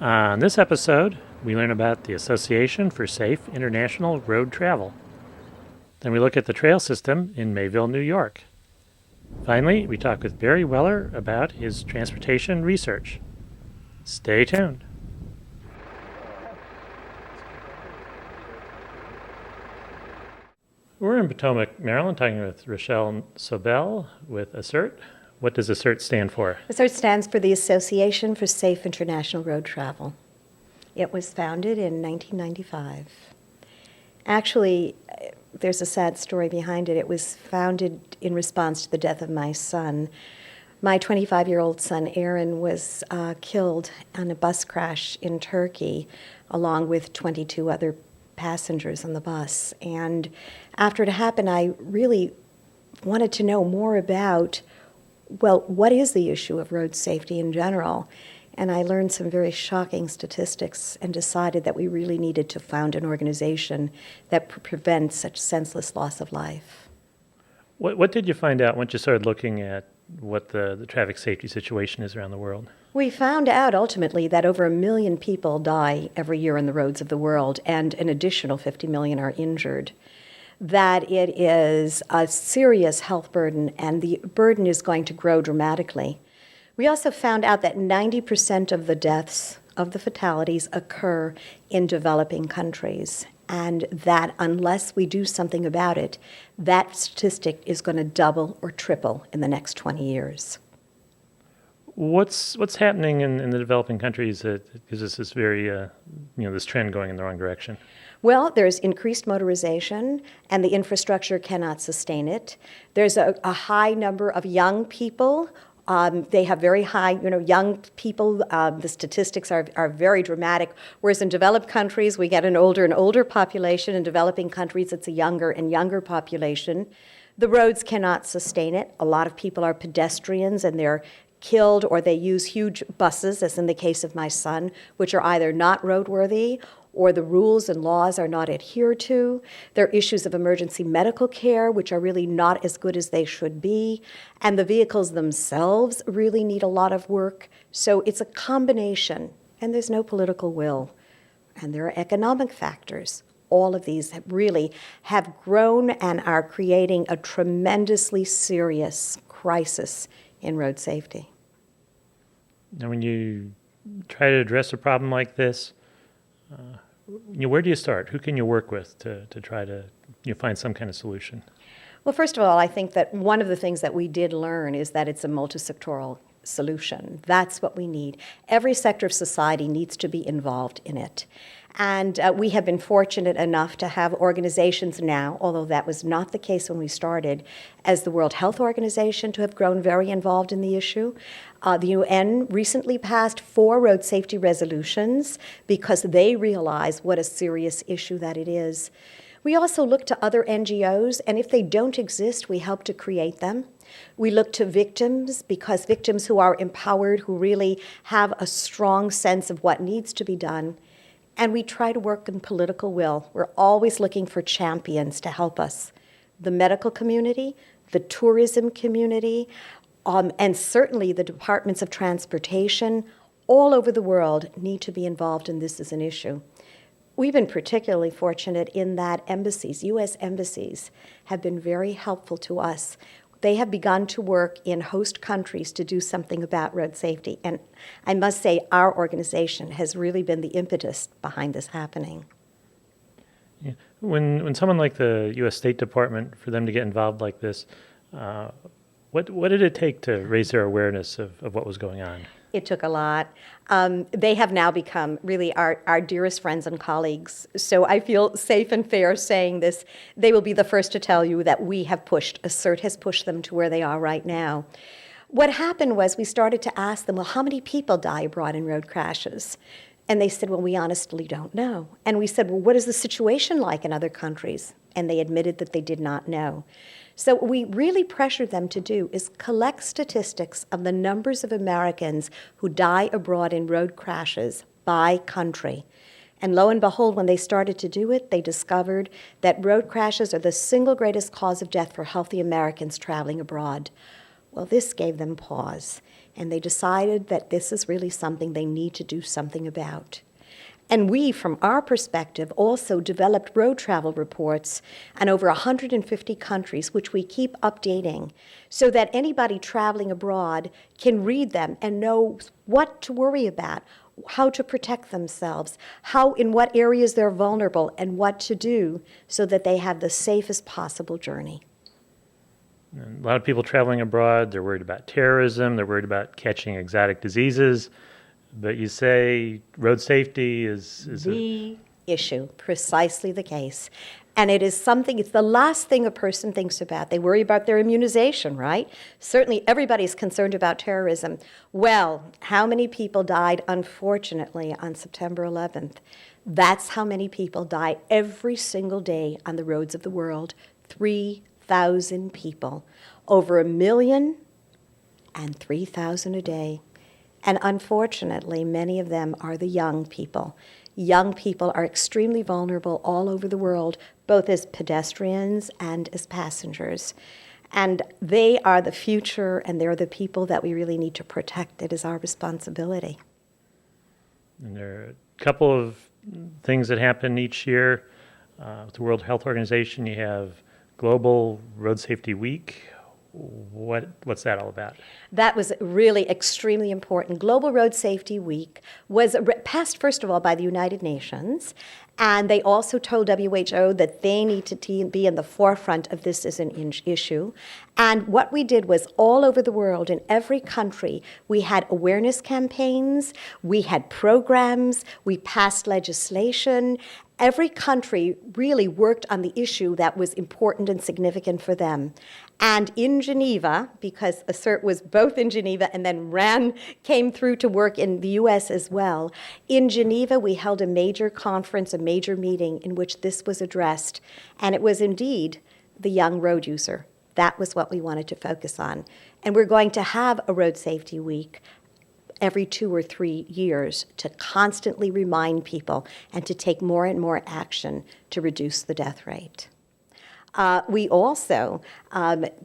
On this episode, we learn about the Association for Safe International Road Travel. Then we look at the trail system in Mayville, New York. Finally, we talk with Barry Wellar about his transportation research. Stay tuned. We're in Potomac, Maryland, talking with Rochelle Sobel with ASIRT. What does ASIRT stand for? ASIRT stands for the Association for Safe International Road Travel. It was founded in 1995. Actually, there's a sad story behind it. It was founded in response to the death of my son. My 25-year-old son, Aaron, was killed in a bus crash in Turkey, along with 22 other passengers on the bus. And after it happened, I really wanted to know more about, well, what is the issue of road safety in general? And I learned some very shocking statistics and decided that we really needed to found an organization that prevents such senseless loss of life. What did you find out once you started looking at what the traffic safety situation is around the world? We found out ultimately that over 1 million people die every year on the roads of the world, and an additional 50 million are injured. That it is a serious health burden, and the burden is going to grow dramatically. We also found out that 90% of the deaths, of the fatalities, occur in developing countries, and that unless we do something about it, that statistic is going to double or triple in the next 20 years. What's happening in the developing countries that gives us this very, this trend going in the wrong direction? Well, there's increased motorization, and the infrastructure cannot sustain it. There's a high number of young people. They have very high, young people. The statistics are very dramatic. Whereas in developed countries, we get an older and older population. In developing countries, it's a younger and younger population. The roads cannot sustain it. A lot of people are pedestrians, and they're killed, or they use huge buses, as in the case of my son, which are either not roadworthy or the rules and laws are not adhered to. There are issues of emergency medical care, which are really not as good as they should be. And the vehicles themselves really need a lot of work. So it's a combination, and there's no political will. And there are economic factors. All of these really have grown and are creating a tremendously serious crisis in road safety. Now, when you try to address a problem like this, where do you start? Who can you work with to try to find some kind of solution? Well, first of all, I think that one of the things that we did learn is that it's a multi-sectoral solution. That's what we need. Every sector of society needs to be involved in it. And we have been fortunate enough to have organizations now, although that was not the case when we started, as the World Health Organization, to have grown very involved in the issue. The UN recently passed 4 road safety resolutions because they realize what a serious issue that it is. We also look to other NGOs, and if they don't exist, we help to create them. We look to victims, because victims who are empowered, who really have a strong sense of what needs to be done. And we try to work in political will. We're always looking for champions to help us. The medical community, the tourism community, and certainly the departments of transportation all over the world need to be involved in this as an issue. We've been particularly fortunate in that embassies, U.S. embassies, have been very helpful to us. They have begun to work in host countries to do something about road safety. And I must say, our organization has really been the impetus behind this happening. Yeah. When someone like the U.S. State Department, for them to get involved like this, what did it take to raise their awareness of what was going on? It took a lot. They have now become really our dearest friends and colleagues. So I feel safe and fair saying this. They will be the first to tell you that we have pushed, ASIRT has pushed them to where they are right now. What happened was we started to ask them, well, how many people die abroad in road crashes? And they said, well, we honestly don't know. And we said, well, what is the situation like in other countries? And they admitted that they did not know. So what we really pressured them to do is collect statistics of the numbers of Americans who die abroad in road crashes by country. And lo and behold, when they started to do it, they discovered that road crashes are the single greatest cause of death for healthy Americans traveling abroad. Well, this gave them pause. and they decided that this is really something they need to do something about. And we, from our perspective, also developed road travel reports in over 150 countries, which we keep updating, so that anybody traveling abroad can read them and know what to worry about, how to protect themselves, in what areas they're vulnerable, and what to do so that they have the safest possible journey. And a lot of people traveling abroad, they're worried about terrorism, they're worried about catching exotic diseases. But you say road safety is the issue, precisely the case. And it's the last thing a person thinks about. They worry about their immunization, right? Certainly everybody's concerned about terrorism. Well, how many people died, unfortunately, on September 11th? That's how many people die every single day on the roads of the world. 3,000 people. Over 1,003,000 a day. And unfortunately, many of them are the young people. Young people are extremely vulnerable all over the world, both as pedestrians and as passengers. And they are the future, and they're the people that we really need to protect. It is our responsibility. And there are a couple of things that happen each year. With the World Health Organization, you have Global Road Safety Week. What's that all about? That was really extremely important. Global Road Safety Week was passed, first of all, by the United Nations, and they also told WHO that they need to be in the forefront of this as an issue. And what we did was all over the world, in every country, we had awareness campaigns, we had programs, we passed legislation. Every country really worked on the issue that was important and significant for them. And in Geneva, because ASIRT was both in Geneva and then came through to work in the US as well, in Geneva we held a major conference, a major meeting in which this was addressed. And it was indeed the young road user. That was what we wanted to focus on. And we're going to have a Road Safety Week every 2 or 3 years to constantly remind people and to take more and more action to reduce the death rate. We also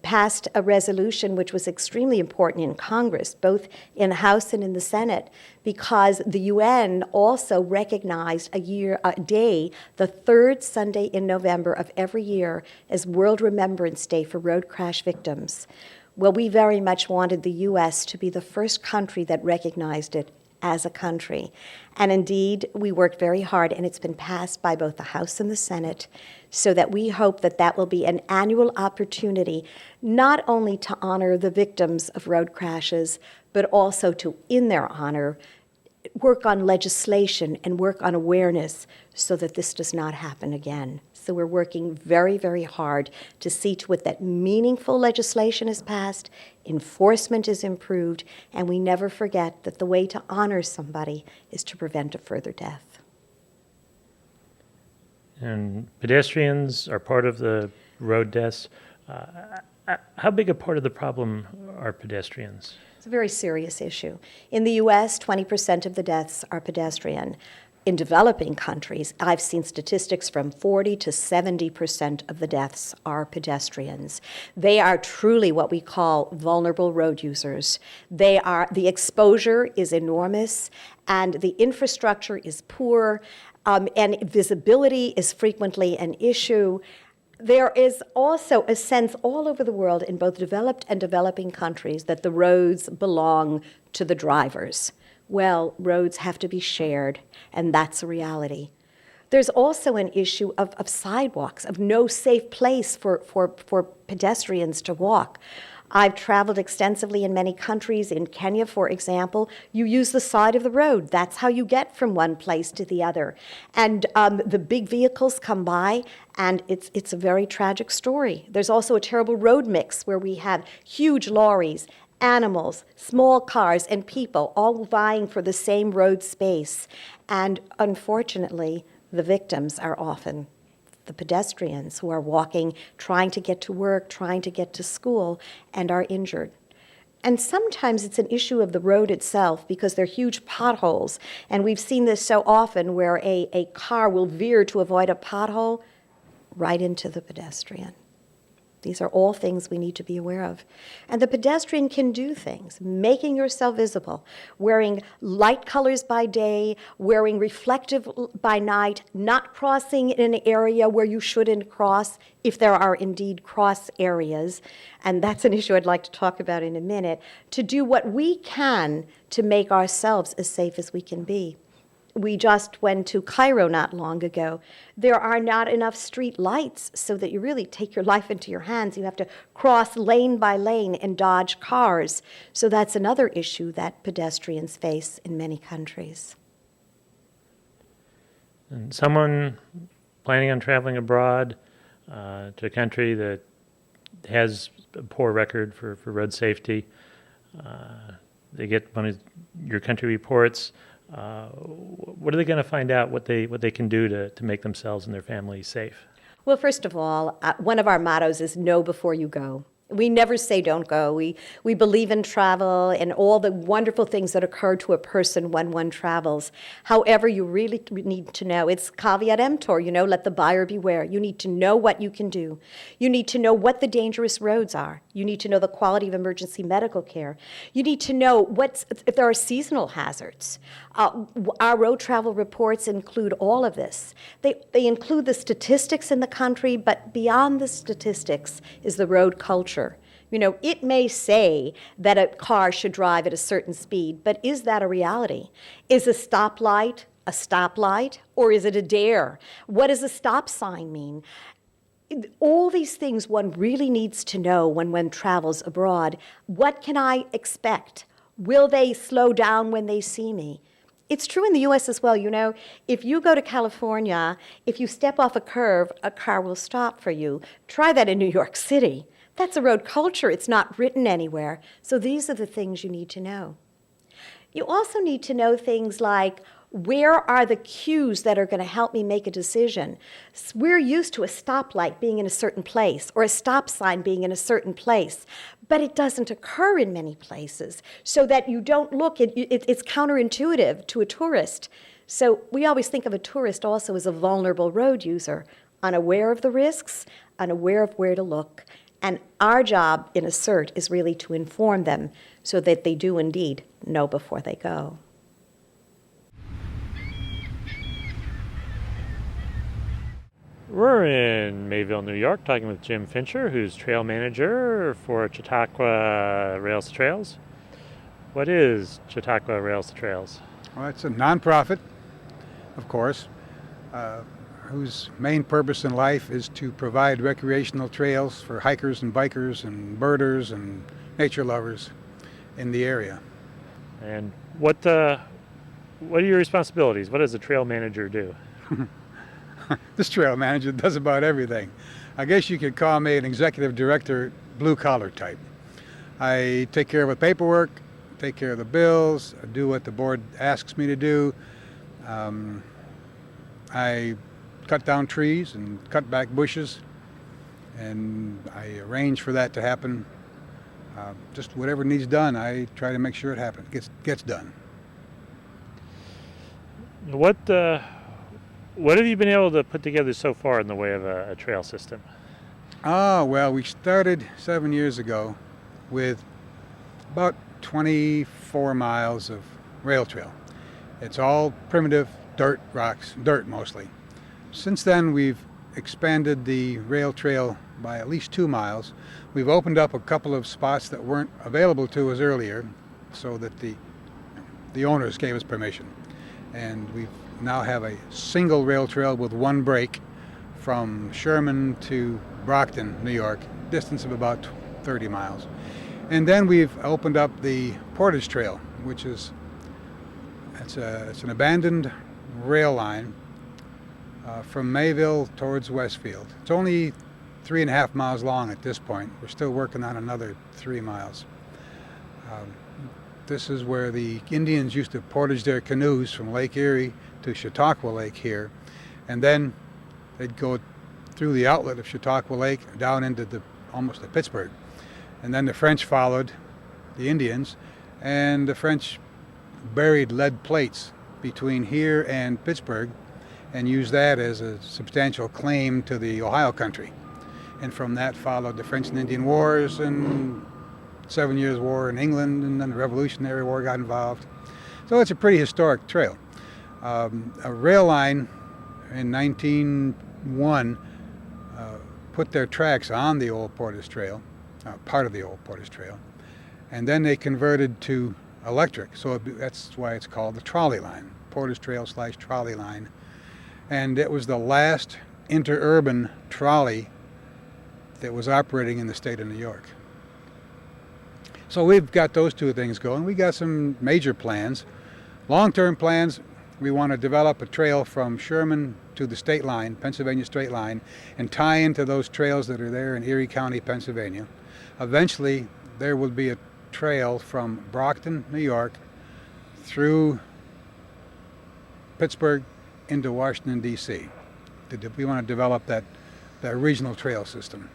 passed a resolution which was extremely important in Congress, both in the House and in the Senate, because the UN also recognized a day, the third Sunday in November of every year, as World Remembrance Day for road crash victims. Well, we very much wanted the U.S. to be the first country that recognized it as a country. And indeed, we worked very hard, and it's been passed by both the House and the Senate, so that we hope that that will be an annual opportunity not only to honor the victims of road crashes, but also to, in their honor, work on legislation and work on awareness so that this does not happen again. So we're working very, very hard to see to it that meaningful legislation is passed, enforcement is improved, and we never forget that the way to honor somebody is to prevent a further death. And pedestrians are part of the road deaths. How big a part of the problem are pedestrians? It's a very serious issue. In the U.S., 20% of the deaths are pedestrian. In developing countries, I've seen statistics from 40 to 70% of the deaths are pedestrians. They are truly what we call vulnerable road users. The exposure is enormous, and the infrastructure is poor, and visibility is frequently an issue. There is also a sense all over the world in both developed and developing countries that the roads belong to the drivers. Well, roads have to be shared, and that's a reality. There's also an issue of sidewalks, of no safe place for pedestrians to walk. I've traveled extensively in many countries. In Kenya, for example, you use the side of the road. That's how you get from one place to the other. And the big vehicles come by, and it's a very tragic story. There's also a terrible road mix where we have huge lorries, animals, small cars, and people all vying for the same road space. And unfortunately, the victims are often the pedestrians who are walking, trying to get to work, trying to get to school, and are injured. And sometimes it's an issue of the road itself because there are huge potholes. And we've seen this so often where a car will veer to avoid a pothole right into the pedestrian. These are all things we need to be aware of. And the pedestrian can do things, making yourself visible, wearing light colors by day, wearing reflective by night, not crossing in an area where you shouldn't cross if there are indeed cross areas. And that's an issue I'd like to talk about in a minute, to do what we can to make ourselves as safe as we can be. We just went to Cairo not long ago. There are not enough street lights so that you really take your life into your hands. You have to cross lane by lane and dodge cars. So that's another issue that pedestrians face in many countries. And someone planning on traveling abroad to a country that has a poor record for road safety, they get one of your country reports. What are they going to find out what they can do to make themselves and their families safe? Well, first of all, one of our mottos is know before you go. We never say don't go. We believe in travel and all the wonderful things that occur to a person when one travels. However, you really need to know, it's caveat emptor, let the buyer beware. You need to know what you can do. You need to know what the dangerous roads are. You need to know the quality of emergency medical care. You need to know if there are seasonal hazards. Our road travel reports include all of this. They include the statistics in the country, but beyond the statistics is the road culture. It may say that a car should drive at a certain speed, but is that a reality? Is a stoplight, or is it a dare? What does a stop sign mean? All these things one really needs to know when one travels abroad. What can I expect? Will they slow down when they see me? It's true in the U.S. as well. If you go to California, if you step off a curve, a car will stop for you. Try that in New York City. That's a road culture. It's not written anywhere. So these are the things you need to know. You also need to know things like, where are the cues that are going to help me make a decision? We're used to a stoplight being in a certain place or a stop sign being in a certain place, but it doesn't occur in many places, so that you don't look, it's counterintuitive to a tourist. So we always think of a tourist also as a vulnerable road user, unaware of the risks, unaware of where to look. And our job in ASIRT is really to inform them so that they do indeed know before they go. We're in Mayville, New York, talking with Jim Fincher, who's trail manager for Chautauqua Rails to Trails. What is Chautauqua Rails to Trails? Well, it's a nonprofit, of course, whose main purpose in life is to provide recreational trails for hikers and bikers and birders and nature lovers in the area. And what are your responsibilities? What does a trail manager do? This trail manager does about everything. I guess you could call me an executive director, blue-collar type. I take care of the paperwork, take care of the bills, I do what the board asks me to do. I cut down trees and cut back bushes, and I arrange for that to happen. Just whatever needs done, I try to make sure it happens, gets done. What have you been able to put together so far in the way of a trail system? Well, we started 7 years ago with about 24 miles of rail trail. It's all primitive dirt, rocks, dirt mostly. Since then, we've expanded the rail trail by at least 2 miles. We've opened up a couple of spots that weren't available to us earlier, so that the owners gave us permission. And we now have a single rail trail with one break from Sherman to Brockton, New York, distance of about 30 miles. And then we've opened up the Portage Trail, which is it's an abandoned rail line from Mayville towards Westfield. It's only 3.5 miles long at this point. We're still working on another 3 miles. This is where the Indians used to portage their canoes from Lake Erie to Chautauqua Lake here, and then they'd go through the outlet of Chautauqua Lake down into almost to Pittsburgh. And then the French followed the Indians, and the French buried lead plates between here and Pittsburgh and used that as a substantial claim to the Ohio country. And from that followed the French and Indian Wars and 7 Years' War in England, and then the Revolutionary War got involved. So it's a pretty historic trail. A rail line in 1901 put their tracks on the old Porter's Trail, part of the old Porter's Trail, and then they converted to electric. So that's why it's called the trolley line, Porter's Trail / trolley line. And it was the last interurban trolley that was operating in the state of New York. So we've got those two things going. We got some major plans. Long-term plans, we want to develop a trail from Sherman to the state line, Pennsylvania state line, and tie into those trails that are there in Erie County, Pennsylvania. Eventually, there will be a trail from Brockton, New York, through Pittsburgh into Washington, D.C. We want to develop that regional trail system.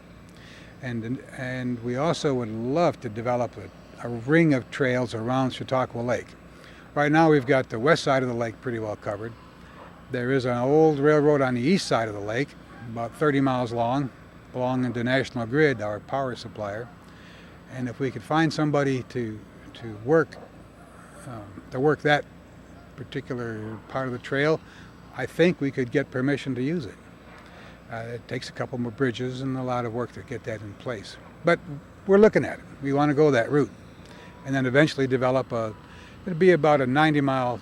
And we also would love to develop a ring of trails around Chautauqua Lake. Right now we've got the west side of the lake pretty well covered. There is an old railroad on the east side of the lake, about 30 miles long, belonging to National Grid, our power supplier. And if we could find somebody to work that particular part of the trail, I think we could get permission to use it. It takes a couple more bridges and a lot of work to get that in place. But we're looking at it. We want to go that route. And then eventually develop it'll be about a 90-mile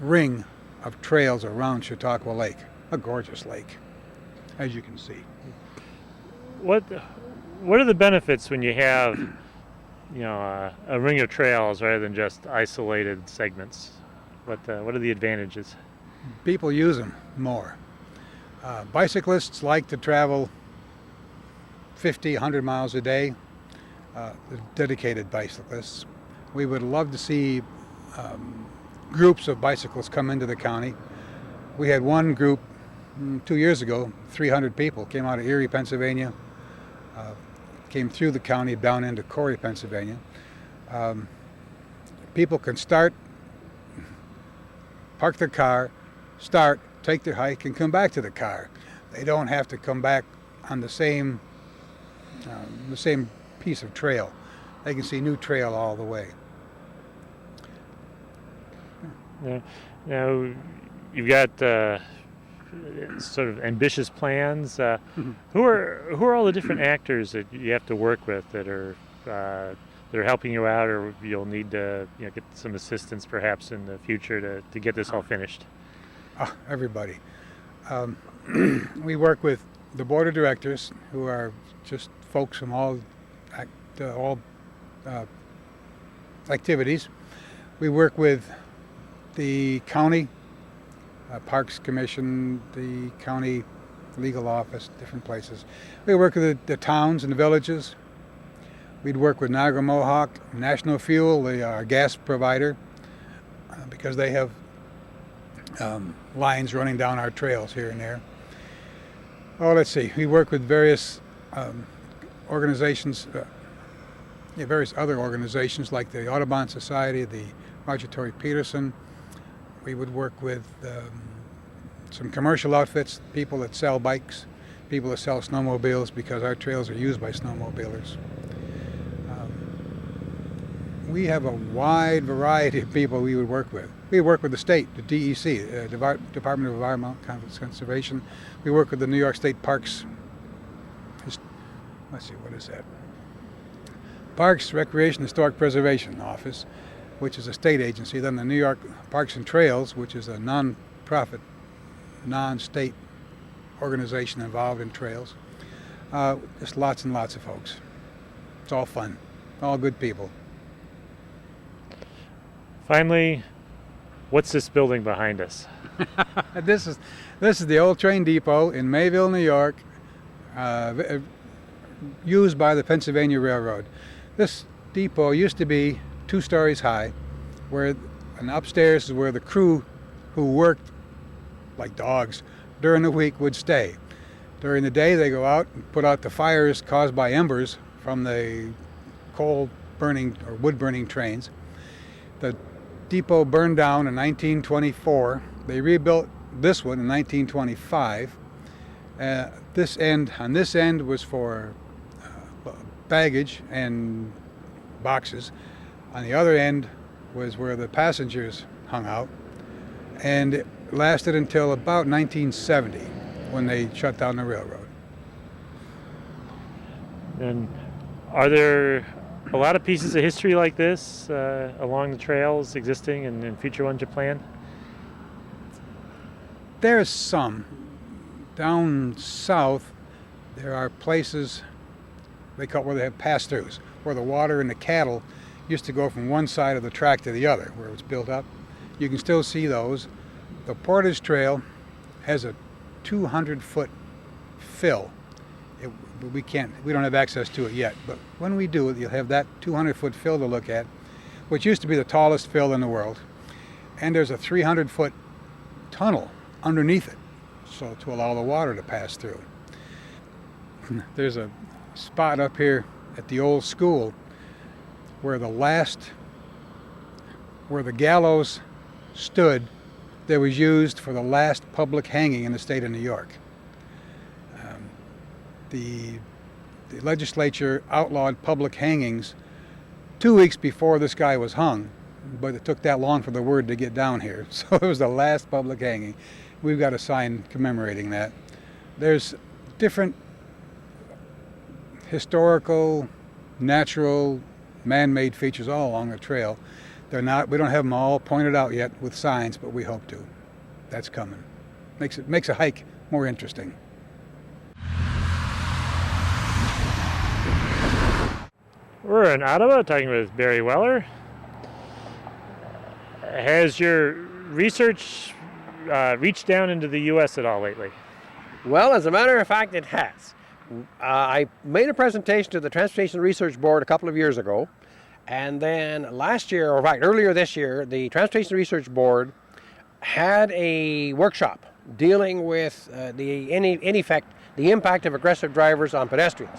ring of trails around Chautauqua Lake, a gorgeous lake, as you can see. What are the benefits when you have, a ring of trails rather than just isolated segments? What are the advantages? People use them more. Bicyclists like to travel 50, 100 miles a day, dedicated bicyclists. We would love to see groups of bicyclists come into the county. We had one group 2 years ago, 300 people came out of Erie, Pennsylvania, came through the county down into Corey, Pennsylvania. People can park their car, take their hike, and come back to the car. They don't have to come back on the same piece of trail. They can see new trail all the way. Now, you've got sort of ambitious plans. Who are all the different actors that you have to work with that are helping you out, or you'll need to get some assistance perhaps in the future to get this all finished? Everybody. We work with the board of directors, who are just folks from all activities. We work with the county Parks Commission, the county legal office, different places. We work with the towns and the villages. We'd work with Niagara Mohawk, National Fuel, our gas provider, because they have lines running down our trails here and there. Let's see. We work with various organizations, various other organizations like the Audubon Society, the Roger Tory Peterson. We would work with some commercial outfits, people that sell bikes, people that sell snowmobiles, because our trails are used by snowmobilers. We have a wide variety of people we would work with. We work with the state, the DEC, Department of Environmental Conservation. We work with the New York State Parks. Let's see, what is that? Parks, Recreation, Historic Preservation Office, which is a state agency. Then the New York Parks and Trails, which is a non-profit, non-state organization involved in trails. Just lots and lots of folks. It's all fun, all good people. Finally, what's this building behind us? This is the old train depot in Mayville, New York, used by the Pennsylvania Railroad. This depot used to be 2 stories high, and upstairs is where the crew who worked like dogs during the week would stay. During the day, they go out and put out the fires caused by embers from the coal burning or wood burning trains. The depot burned down in 1924. They rebuilt this one in 1925. This end, on this end, was for baggage and boxes. On the other end was where the passengers hung out, and it lasted until about 1970 when they shut down the railroad. And are there a lot of pieces of history like this along the trails existing and future ones you plan? There's some. Down south, there are places they call where they have pass-throughs, where the water and the cattle used to go from one side of the track to the other, where it was built up. You can still see those. The Portage Trail has a 200-foot fill. We don't have access to it yet, but when we do, you'll have that 200-foot fill to look at, which used to be the tallest fill in the world. And there's a 300-foot tunnel underneath it, so to allow the water to pass through. There's a spot up here at the old school where the gallows stood that was used for the last public hanging in the state of New York. The legislature outlawed public hangings 2 weeks before this guy was hung, but it took that long for the word to get down here. So it was the last public hanging. We've got a sign commemorating that. There's different historical, natural, man-made features all along the trail. We don't have them all pointed out yet with signs, but we hope to. That's coming. Makes a hike more interesting. We're in Ottawa talking with Barry Wellar. Has your research reached down into the U.S. at all lately? Well, as a matter of fact, it has. I made a presentation to the Transportation Research Board a couple of years ago, and then last year, or right, earlier this year, the Transportation Research Board had a workshop dealing with the impact of aggressive drivers on pedestrians.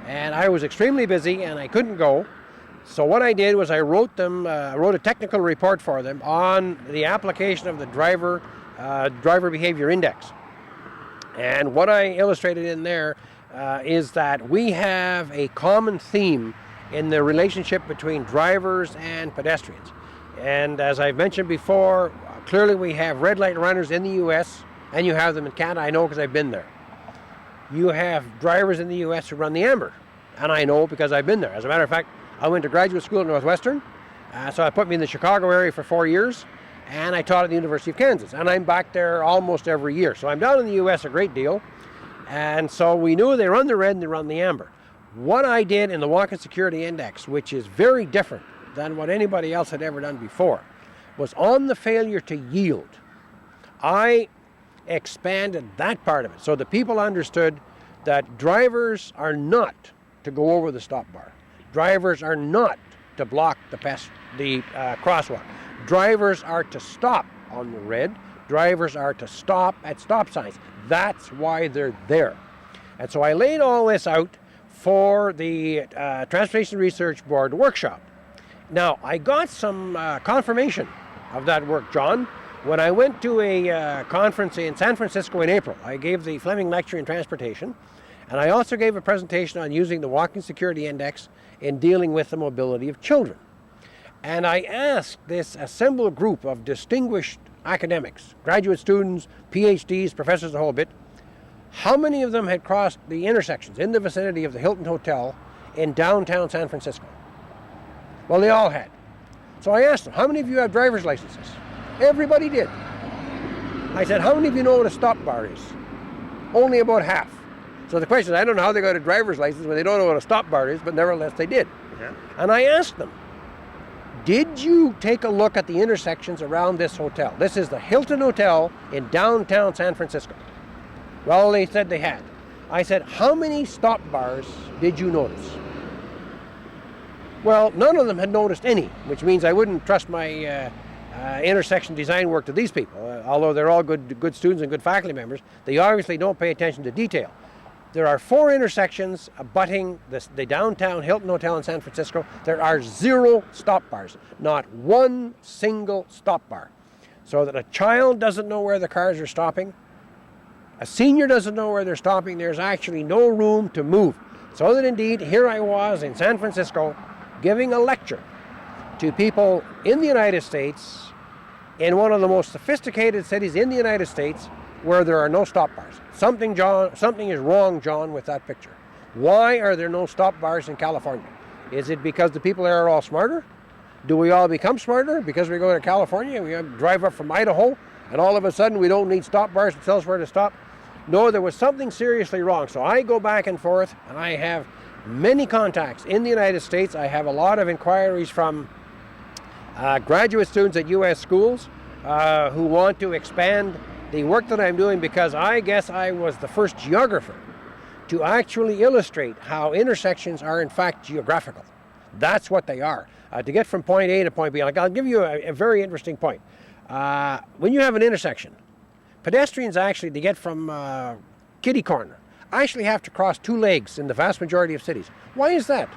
And I was extremely busy and I couldn't go. So what I did was I wrote a technical report for them on the application of the driver behavior index. And what I illustrated in there is that we have a common theme in the relationship between drivers and pedestrians. And as I've mentioned before, clearly we have red light runners in the U.S. and you have them in Canada. I know because I've been there. You have drivers in the U.S. who run the amber, and I know because I've been there. As a matter of fact, I went to graduate school at Northwestern, so it put me in the Chicago area for 4 years, and I taught at the University of Kansas, and I'm back there almost every year. So I'm down in the U.S. a great deal, and so we knew they run the red and they run the amber. What I did in the Walking Security Index, which is very different than what anybody else had ever done before, was on the failure to yield. I expanded that part of it so the people understood that drivers are not to go over the stop bar. Drivers are not to block the crosswalk. Drivers are to stop on the red. Drivers are to stop at stop signs. That's why they're there. And so I laid all this out for the Transportation Research Board workshop. Now, I got some confirmation of that work, John, when I went to a conference in San Francisco in April. I gave the Fleming Lecture in Transportation, and I also gave a presentation on using the Walking Security Index in dealing with the mobility of children. And I asked this assembled group of distinguished academics, graduate students, PhDs, professors, the whole bit, how many of them had crossed the intersections in the vicinity of the Hilton Hotel in downtown San Francisco? Well, they all had. So I asked them, how many of you have driver's licenses? Everybody did. I said, how many of you know what a stop bar is? Only about half. So the question is, I don't know how they got a driver's license when they don't know what a stop bar is, but nevertheless they did. Yeah. And I asked them, did you take a look at the intersections around this hotel? This is the Hilton Hotel in downtown San Francisco. Well, they said they had. I said, how many stop bars did you notice? Well, none of them had noticed any, which means I wouldn't trust my intersection design work to these people. Although they're all good students and good faculty members, they obviously don't pay attention to detail. There are 4 intersections abutting the downtown Hilton Hotel in San Francisco. There are 0 stop bars, not one single stop bar. So that a child doesn't know where the cars are stopping, a senior doesn't know where they're stopping, there's actually no room to move. So that indeed, here I was in San Francisco giving a lecture to people in the United States, in one of the most sophisticated cities in the United States, where there are no stop bars. Something is wrong, John, with that picture. Why are there no stop bars in California? Is it because the people there are all smarter? Do we all become smarter because we go to California, we drive up from Idaho, and all of a sudden we don't need stop bars to tell us where to stop? No, there was something seriously wrong. So I go back and forth, and I have many contacts in the United States. I have a lot of inquiries from graduate students at U.S. schools who want to expand the work that I'm doing, because I guess I was the first geographer to actually illustrate how intersections are in fact geographical. That's what they are. To get from point A to point B, like I'll give you a very interesting point. When you have an intersection, pedestrians actually, to get from kitty corner, actually have to cross two legs in the vast majority of cities. Why is that?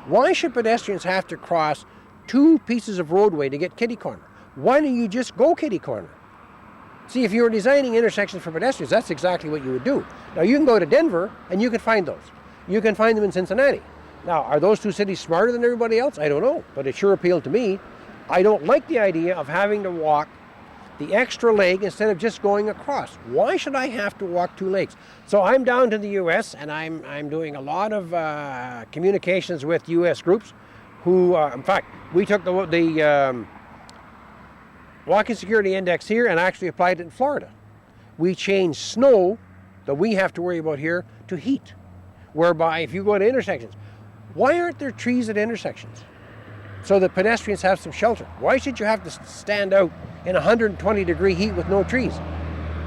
Why should pedestrians have to cross two pieces of roadway to get kitty corner? Why don't you just go kitty corner? See, if you were designing intersections for pedestrians, that's exactly what you would do. Now, you can go to Denver and you can find those. You can find them in Cincinnati. Now, are those two cities smarter than everybody else? I don't know, but it sure appealed to me. I don't like the idea of having to walk the extra leg instead of just going across. Why should I have to walk two legs? So I'm down to the U.S. and I'm doing a lot of communications with U.S. groups who, in fact, we took the Walking Security Index here and actually applied it in Florida. We changed snow that we have to worry about here to heat, whereby if you go to intersections, why aren't there trees at intersections so that pedestrians have some shelter? Why should you have to stand out in 120-degree heat with no trees?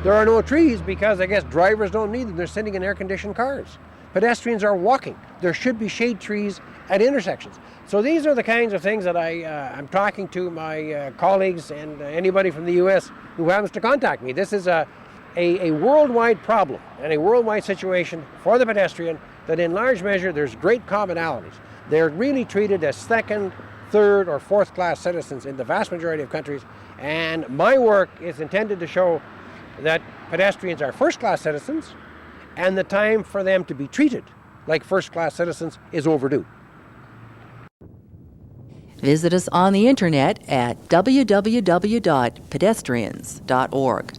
There are no trees because I guess drivers don't need them. They're sitting in air-conditioned cars. Pedestrians are walking. There should be shade trees at intersections. So these are the kinds of things that I'm talking to my colleagues and anybody from the U.S. who happens to contact me. This is a worldwide problem and a worldwide situation for the pedestrian that in large measure there's great commonalities. They're really treated as second, third, or fourth class citizens in the vast majority of countries, and my work is intended to show that pedestrians are first class citizens and the time for them to be treated like first class citizens is overdue. Visit us on the internet at www.pedestrians.org.